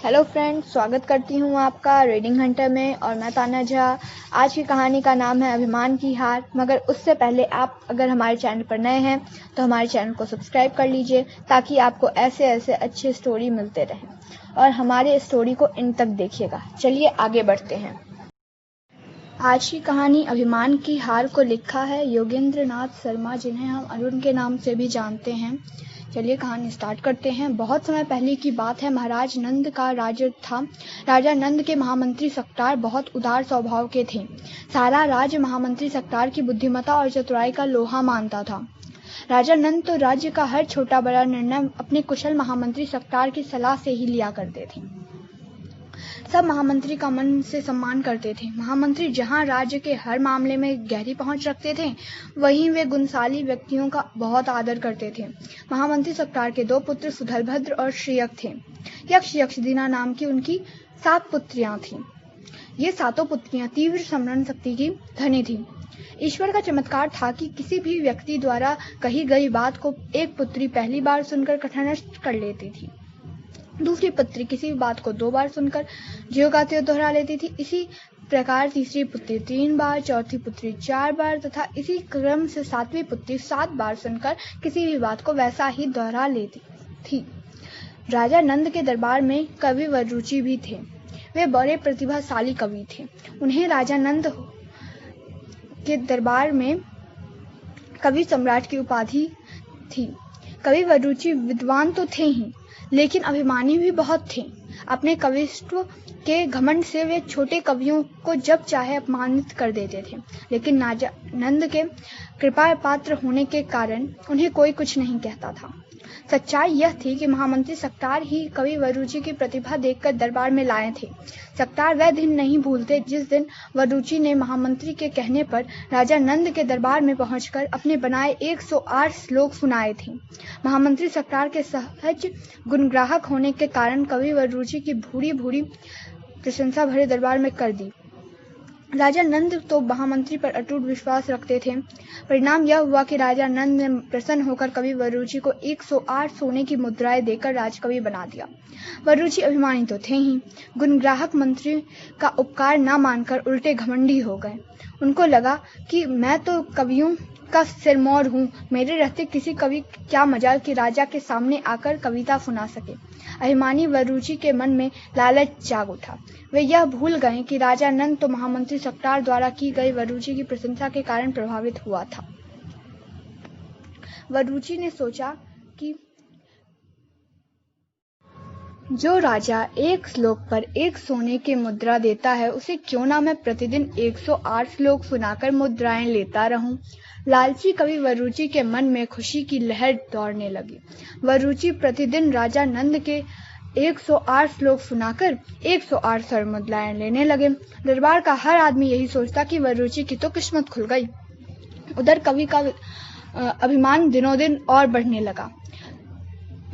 Hello friends, स्वागत करती हूँ आपका रीडिंग हंटर में। और मैं ताना झा। आज की कहानी का नाम है अभिमान की हार। मगर उससे पहले आप अगर हमारे चैनल पर नए हैं तो हमारे चैनल को सब्सक्राइब कर लीजिए, ताकि आपको ऐसे ऐसे अच्छे स्टोरी मिलते रहें और हमारे स्टोरी को इन तक देखिएगा। चलिए आगे बढ़ते हैं। आज की कहानी अभिमान की हार को लिखा है योगेंद्र नाथ शर्मा, जिन्हें हम अरुण के नाम से भी जानते हैं। चलिए कहानी स्टार्ट करते हैं। बहुत समय पहले की बात है। महाराज नंद का राज्य था। राजा नंद के महामंत्री सक्तार बहुत उदार स्वभाव के थे। सारा राज्य महामंत्री सक्तार की बुद्धिमत्ता और चतुराई का लोहा मानता था। राजा नंद तो राज्य का हर छोटा बड़ा निर्णय अपने कुशल महामंत्री सक्तार की सलाह से ही लिया करते थे। सब महामंत्री का मन से सम्मान करते थे। महामंत्री जहां राज्य के हर मामले में गहरी पहुंच रखते थे, वहीं वे गुणशाली व्यक्तियों का बहुत आदर करते थे। महामंत्री सक्तार के 2 पुत्र सुधलभद्र और श्रीयक थे। यक्ष यक्षदीना नाम की उनकी 7 पुत्रियां थीं। ये 7 पुत्रियां तीव्र स्मरण शक्ति की धनी थीं। ईश्वर का चमत्कार था कि किसी भी व्यक्ति द्वारा कही गई बात को एक पुत्री पहली बार सुनकर कंठस्थ कर लेती थी। दूसरी पुत्री किसी भी बात को 2 बार सुनकर ज्यों का त्यों दोहरा लेती थी। इसी प्रकार तीसरी पुत्री 3 बार, चौथी पुत्री 4 बार तथा इसी क्रम से 7वीं पुत्री 7 बार सुनकर किसी भी बात को वैसा ही दोहरा लेती थी। राजा नंद के दरबार में कवि वरुचि भी थे। वे बड़े प्रतिभाशाली कवि थे। उन्हें राजा नंद के दरबार में कवि सम्राट की उपाधि थी। कवि वरुचि विद्वान तो थे ही, लेकिन अभिमानी भी बहुत थे। अपने कवित्व के घमंड से वे छोटे कवियों को जब चाहे अपमानित कर देते थे। लेकिन राजा नंद के कृपा पात्र होने के कारण उन्हें कोई कुछ नहीं कहता था। सच्चाई यह थी कि महामंत्री सक्तार ही कवि वरुचि की प्रतिभा देखकर दरबार में लाए थे। सक्तार वह दिन नहीं भूलते जिस दिन वरुचि ने महामंत्री के कहने पर राजा नंद के दरबार में पहुंचकर अपने बनाए 108 श्लोक सुनाए थे। महामंत्री सक्तार के सहज गुणग्राहक होने के कारण कवि वरुचि की भूरी भूरी प्रशंसा भरे दरबार में कर दी। राजा नंद तो महामंत्री पर अटूट विश्वास रखते थे। परिणाम यह हुआ कि राजा नंद ने प्रसन्न होकर कवि वरुचि को 108 सोने की मुद्राएं देकर राजकवि बना दिया। वरुचि अभिमानी तो थे ही, गुणग्राहक मंत्री का उपकार न मानकर उल्टे घमंडी हो गए। उनको लगा कि मैं तो कवियों का सिरमौर हूँ, मेरे रहते किसी कवि क्या मजाल कि राजा के सामने आकर कविता सुना सके। अभिमानी वरुचि के मन में लालच जाग उठा। वे यह भूल गए कि राजा नंद तो महामंत्री सक्तार द्वारा की गई वरुचि की प्रशंसा के कारण प्रभावित हुआ था। वरुचि ने सोचा कि जो राजा एक श्लोक पर 1 सोने की मुद्रा देता है, उसे क्यों ना मैं प्रतिदिन 108 श्लोक सुनाकर मुद्राएं लेता रहूं। लालची कवि वरुचि के मन में खुशी की लहर दौड़ने लगी। वरुचि प्रतिदिन राजा नंद के 108 श्लोक सुनाकर 108 स्वर्ण मुद्राएं लेने लगे। दरबार का हर आदमी यही सोचता कि वरुचि की तो किस्मत खुल गई। उधर कवि का अभिमान दिनों दिन और बढ़ने लगा।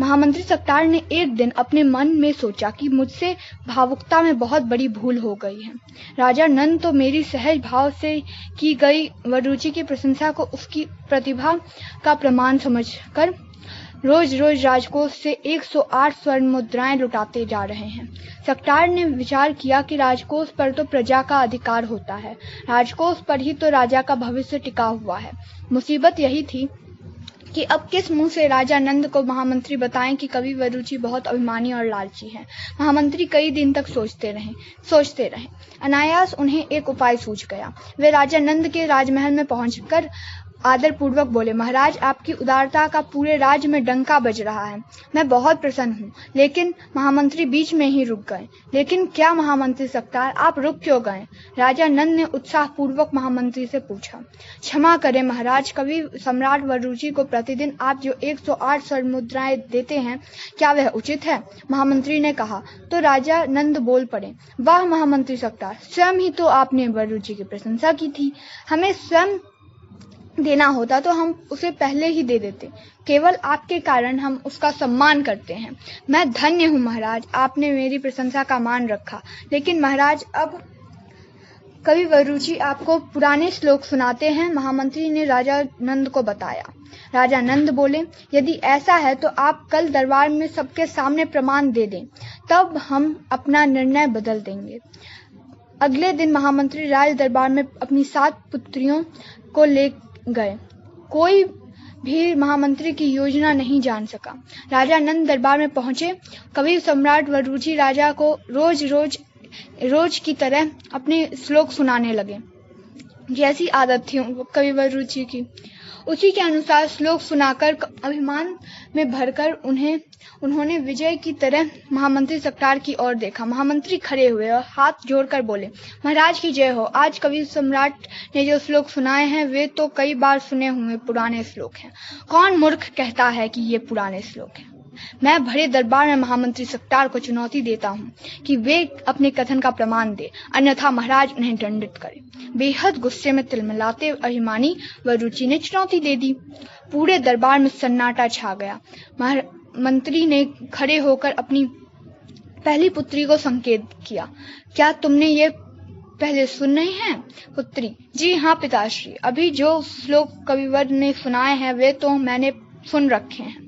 महामंत्री सक्तार ने एक दिन अपने मन में सोचा कि मुझसे भावुकता में बहुत बड़ी भूल हो गई है। राजा नंद तो मेरी सहज भाव से की गई वरुचि की प्रशंसा को उसकी प्रतिभा का प्रमाण समझकर रोज रोज राजकोष से 108 स्वर्ण मुद्राएं लुटाते जा रहे हैं। सक्तार ने विचार किया कि राजकोष पर तो प्रजा का अधिकार होता है, राजकोष पर ही तो राजा का भविष्य टिका हुआ है। मुसीबत यही थी कि अब किस मुंह से राजा नंद को महामंत्री बताएं कि कवि वरुचि बहुत अभिमानी और लालची है। महामंत्री कई दिन तक सोचते रहे। अनायास उन्हें एक उपाय सूझ गया। वे राजा नंद के राजमहल में पहुंचकर आदर पूर्वक बोले, महाराज, आपकी उदारता का पूरे राज्य में डंका बज रहा है। मैं बहुत प्रसन्न हूँ। लेकिन महामंत्री बीच में ही रुक गए। लेकिन क्या महामंत्री सक्तार, आप रुक क्यों गए? राजा नंद ने उत्साह पूर्वक महामंत्री से पूछा। क्षमा करें महाराज, कवि सम्राट वरुचि को प्रतिदिन आप जो 108 स्वर्ण मुद्राएं देते हैं, क्या वह उचित है? महामंत्री ने कहा। तो राजा नंद बोल पड़े, वाह महामंत्री सक्तार, स्वयं ही तो आपने वरुचि की प्रशंसा की थी। हमें स्वयं देना होता तो हम उसे पहले ही दे देते। केवल आपके कारण हम उसका सम्मान करते हैं। मैं धन्य हूँ महाराज, आपने मेरी प्रशंसा का मान रखा। लेकिन महाराज, अब कवि वरुचि आपको पुराने श्लोक सुनाते हैं, महामंत्री ने राजा नंद को बताया। राजा नंद बोले, यदि ऐसा है तो आप कल दरबार में सबके सामने प्रमाण दे दें, तब हम अपना निर्णय बदल देंगे। अगले दिन महामंत्री राज दरबार में अपनी 7 पुत्रियों को ले गए। कोई भी महामंत्री की योजना नहीं जान सका। राजा नंद दरबार में पहुंचे। कवि सम्राट वरुचि राजा को रोज की तरह अपने श्लोक सुनाने लगे। जैसी आदत थी कवि वरुचि की, उसी के अनुसार श्लोक सुनाकर अभिमान में भरकर उन्होंने विजय की तरह महामंत्री सक्टार की ओर देखा। महामंत्री खड़े हुए और हाथ जोड़कर बोले, महाराज की जय हो। आज कवि सम्राट ने जो श्लोक सुनाए हैं वे तो कई बार सुने हुए पुराने श्लोक हैं। कौन मूर्ख कहता है कि ये पुराने श्लोक हैं? मैं भरे दरबार में महामंत्री सक्टार को चुनौती देता हूँ कि वे अपने कथन का प्रमाण दे, अन्यथा महाराज उन्हें दंडित करे। बेहद गुस्से में तिलमिलाते अभिमानी वरुचि ने चुनौती दे दी। पूरे दरबार में सन्नाटा छा गया। मंत्री ने खड़े होकर अपनी पहली पुत्री को संकेत किया, क्या तुमने ये पहले सुने हैं? पुत्री, जी हाँ पिताश्री, अभी जो श्लोक कविवर ने सुनाए हैं वे तो मैंने सुन रखे हैं।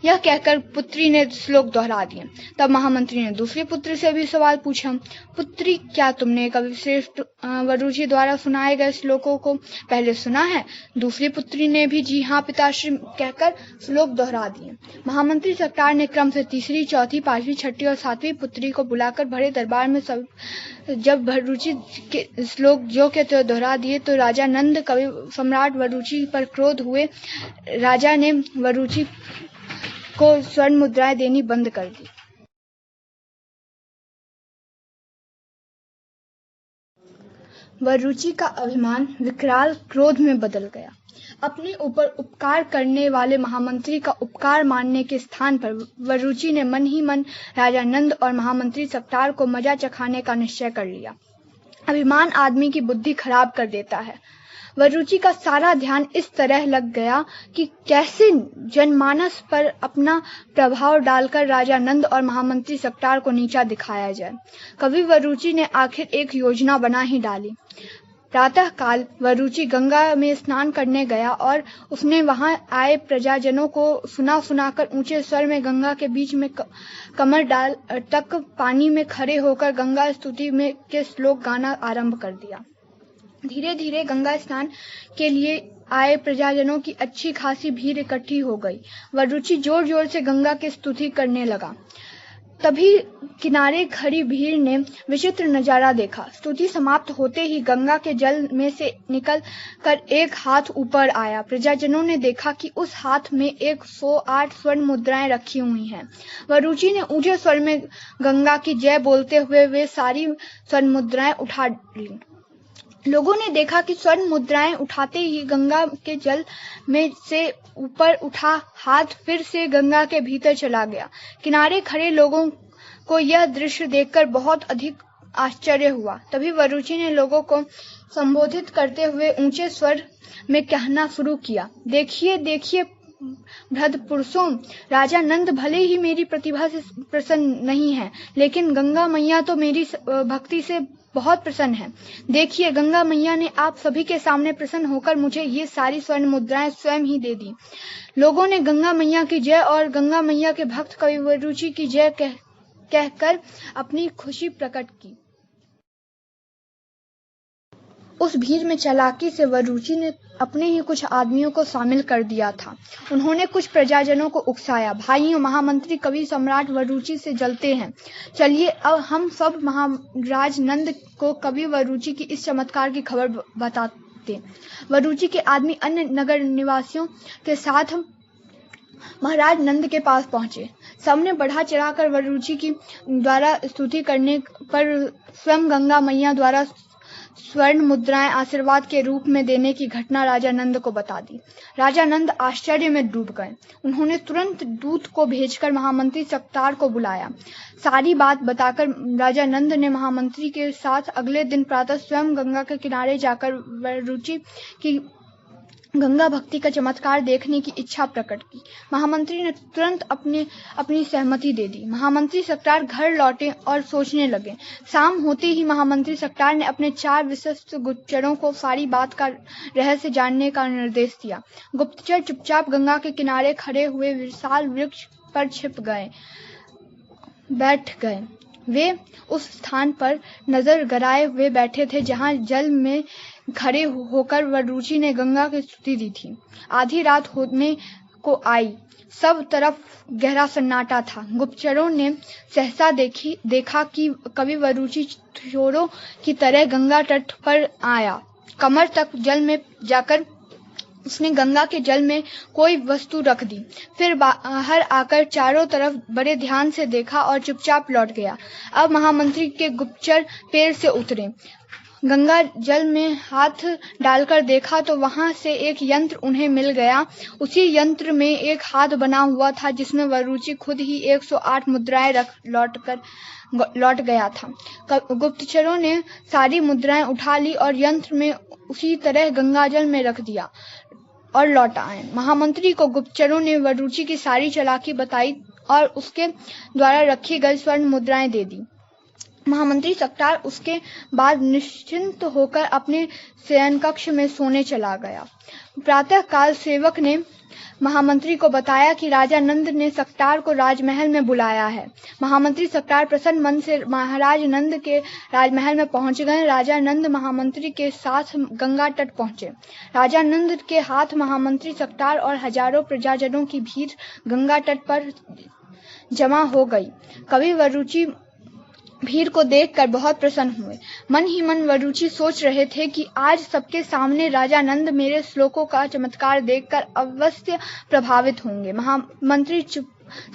यह कहकर पुत्री ने श्लोक दोहरा दिए। तब महामंत्री ने दूसरी पुत्री से भी सवाल पूछा, पुत्री, क्या तुमने कवि श्रेष्ठ वरुचि द्वारा सुनाए गए श्लोकों को पहले सुना है? दूसरी पुत्री ने भी जी हाँ पिताश्री कहकर श्लोक दोहरा दिए। महामंत्री सक्टार ने क्रम से तीसरी, चौथी, पांचवी, छठी और सातवीं पुत्री को बुलाकर भरे दरबार में जब वरुचि के श्लोक जो के त्यों दोहरा दिए तो राजा नंद कवि सम्राट वरुचि पर क्रोध हुए। राजा ने वरुचि को स्वर्ण मुद्राएं देनी बंद कर दी। वरुचि का अभिमान विकराल क्रोध में बदल गया। अपने ऊपर उपकार करने वाले महामंत्री का उपकार मानने के स्थान पर वरुचि ने मन ही मन राजा नंद और महामंत्री सक्टार को मजा चखाने का निश्चय कर लिया। अभिमान आदमी की बुद्धि खराब कर देता है। वरुचि का सारा ध्यान इस तरह लग गया कि कैसे जनमानस पर अपना प्रभाव डालकर राजा नंद और महामंत्री सक्टार को नीचा दिखाया जाए। कवि वरुचि ने आखिर एक योजना बना ही डाली। प्रातः काल वरुचि गंगा में स्नान करने गया और उसने वहां आए प्रजाजनों को सुनाकर ऊंचे स्वर में गंगा के बीच में कमर डाल तक पानी में खड़े होकर गंगा स्तुति में के श्लोक गाना आरंभ कर दिया। धीरे धीरे गंगा स्नान के लिए आए प्रजाजनों की अच्छी खासी भीड़ इकट्ठी हो गई। वरुचि जोर जोर से गंगा की स्तुति करने लगा। तभी किनारे खड़ी भीड़ ने विचित्र नजारा देखा। स्तुति समाप्त होते ही गंगा के जल में से निकल कर एक हाथ ऊपर आया। प्रजाजनों ने देखा कि उस हाथ में 108 स्वर्ण मुद्राएं रखी हुई हैं। वरुचि ने ऊंचे स्वर में गंगा की जय बोलते हुए वे सारी स्वर्ण मुद्राएं उठा ली। लोगों ने देखा कि स्वर्ण मुद्राएं उठाते ही गंगा के जल में से ऊपर उठा हाथ फिर से गंगा के भीतर चला गया। किनारे खड़े लोगों को यह दृश्य देखकर बहुत अधिक आश्चर्य हुआ। तभी वरुचि ने लोगों को संबोधित करते हुए ऊंचे स्वर में कहना शुरू किया, देखिए देखिए वृद्ध पुरुषों, राजा नंद भले ही मेरी प्रतिभा से प्रसन्न नहीं है, लेकिन गंगा मैया तो मेरी भक्ति से बहुत प्रसन्न है। देखिए, गंगा मैया ने आप सभी के सामने प्रसन्न होकर मुझे ये सारी स्वर्ण मुद्राएं स्वयं ही दे दी। लोगों ने गंगा मैया की जय और गंगा मैया के भक्त कवि वरुचि की जय कहकर अपनी खुशी प्रकट की। उस भीड़ में चालाकी से वरुचि ने अपने ही कुछ आदमियों को शामिल कर दिया था। उन्होंने कुछ प्रजाजनों को उकसाया, भाइयों, महामंत्री कवि सम्राट वरुचि से जलते हैं। चलिए अब हम सब महाराज नंद को कवि वरुचि की इस चमत्कार की खबर बताते। वरुचि के आदमी अन्य नगर निवासियों के साथ महाराज नंद के पास पहुंचे। सबने बढ़ा चढ़ाकर वरुचि की द्वारा स्तुति करने पर स्वयं गंगा मैया द्वारा स्वर्ण मुद्राएं आशीर्वाद के रूप में देने की घटना राजा नंद को बता दी। राजा नंद आश्चर्य में डूब गए। उन्होंने तुरंत दूत को भेजकर महामंत्री सक्टार को बुलाया। सारी बात बताकर राजा नंद ने महामंत्री के साथ अगले दिन प्रातः स्वयं गंगा के किनारे जाकर वरुचि की गंगा भक्ति का चमत्कार देखने की इच्छा प्रकट की। महामंत्री ने तुरंत अपनी सहमति दे दी। महामंत्री सकटार घर लौटे और सोचने लगे। शाम होते ही महामंत्री सकटार ने अपने 4 विश्वस्त गुप्तचरों को सारी बात का रहस्य जानने का निर्देश दिया। गुप्तचर चुपचाप गंगा के किनारे खड़े हुए विशाल वृक्ष पर बैठ गए। वे उस स्थान पर नजर गड़ाए हुए बैठे थे जहां जल में खड़े होकर वरुचि ने गंगा की स्तुति दी थी। आधी रात होने को आई। सब तरफ गहरा सन्नाटा था। गुप्तचरों ने सहसा देखा कि कवि वरुचि चोरों की तरह गंगा तट पर आया। कमर तक जल में जाकर उसने गंगा के जल में कोई वस्तु रख दी। फिर बाहर आकर चारों तरफ बड़े ध्यान से देखा और चुपचाप लौट गया। अब महामंत्री के गुप्तचर पैर से उतरे। गंगा जल में हाथ डालकर देखा तो वहां से एक यंत्र उन्हें मिल गया। उसी यंत्र में एक हाथ बना हुआ था जिसमें वरुचि खुद ही 108 मुद्राएं रख लौट गया था। गुप्तचरों ने सारी मुद्राएं उठा ली और यंत्र में उसी तरह गंगाजल में रख दिया और लौट आए। महामंत्री को गुप्तचरों ने वरुचि की सारी चालाकी बताई और उसके द्वारा रखी गई स्वर्ण मुद्राएं दे दी। महामंत्री सकटार उसके बाद निश्चिंत होकर अपने शयन कक्ष में सोने चला गया। प्रातः काल सेवक ने महामंत्री को बताया कि राजा नंद ने सकटार को राजमहल में बुलाया है। महामंत्री सकटार प्रसन्न मन से महाराज नंद के राजमहल में पहुंच गए। राजा नंद महामंत्री के साथ गंगा तट पहुंचे। राजा नंद के हाथ महामंत्री सकटार और हजारों प्रजाजनों की भीड़ गंगा तट पर जमा हो गई। कवि वरुचि भीड़ को देखकर बहुत प्रसन्न हुए। मन ही मन वरुचि सोच रहे थे कि आज सबके सामने राजा नंद मेरे श्लोकों का चमत्कार देखकर अवश्य प्रभावित होंगे। महामंत्री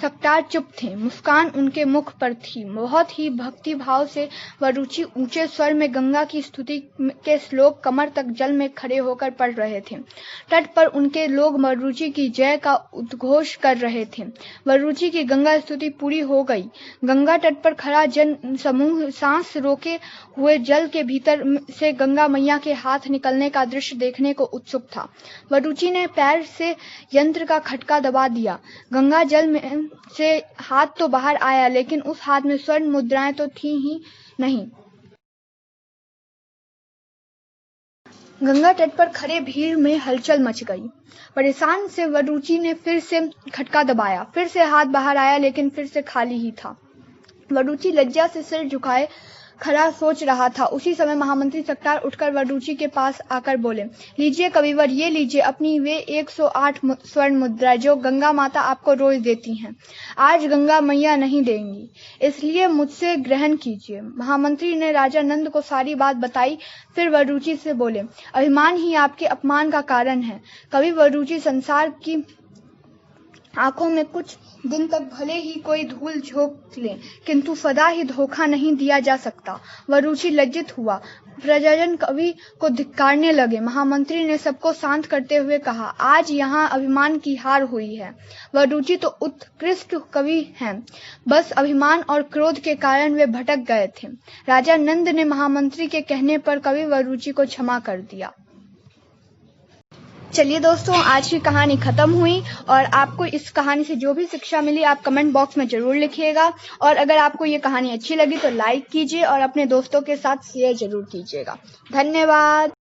सकटार चुप थे। मुस्कान उनके मुख पर थी। बहुत ही भक्ति भाव से वरुचि ऊंचे स्वर में गंगा की स्तुति के श्लोक कमर तक जल में खड़े होकर पढ़ रहे थे। तट पर उनके लोग वरुचि की जय का उद्घोष कर रहे थे। वरुचि की गंगा स्तुति पूरी हो गई। गंगा तट पर खड़ा जन समूह सांस रोके हुए जल के भीतर से गंगा मैया के हाथ निकलने का दृश्य देखने को उत्सुक था। वरुचि ने पैर से यंत्र का खटका दबा दिया। गंगा जल में से हाथ तो बाहर आया, लेकिन उस हाथ में स्वर्ण मुद्राएं तो थी ही नहीं। गंगा तट पर खड़े भीड़ में हलचल मच गई। परेशान से वरुचि ने फिर से खटका दबाया। फिर से हाथ बाहर आया, लेकिन फिर से खाली ही था। वरुचि लज्जा से सिर झुकाए खड़ा सोच रहा था। उसी समय महामंत्री सकटार उठकर वरुचि के पास आकर बोले, लीजिए कविवर, ये लीजिए अपनी वे 108 स्वर्ण मुद्राएं जो गंगा माता आपको रोज देती हैं। आज गंगा मैया नहीं देंगी, इसलिए मुझसे ग्रहण कीजिए। महामंत्री ने राजा नंद को सारी बात बताई। फिर वरुचि से बोले, अभिमान ही आपके अपमान का कारण है। कवि वरुचि संसार की आंखों में कुछ दिन तक भले ही कोई धूल झोंक ले, किंतु सदा ही धोखा नहीं दिया जा सकता। वरुचि लज्जित हुआ। प्रजाजन कवि को धिक्कारने लगे। महामंत्री ने सबको शांत करते हुए कहा, आज यहाँ अभिमान की हार हुई है। वरुचि तो उत्कृष्ट कवि हैं, बस अभिमान और क्रोध के कारण वे भटक गए थे। राजा नंद ने महामंत्री के कहने पर कवि वरुचि को क्षमा कर दिया। चलिए दोस्तों, आज की कहानी खत्म हुई और आपको इस कहानी से जो भी शिक्षा मिली आप कमेंट बॉक्स में जरूर लिखिएगा। और अगर आपको ये कहानी अच्छी लगी तो लाइक कीजिए और अपने दोस्तों के साथ शेयर जरूर कीजिएगा। धन्यवाद।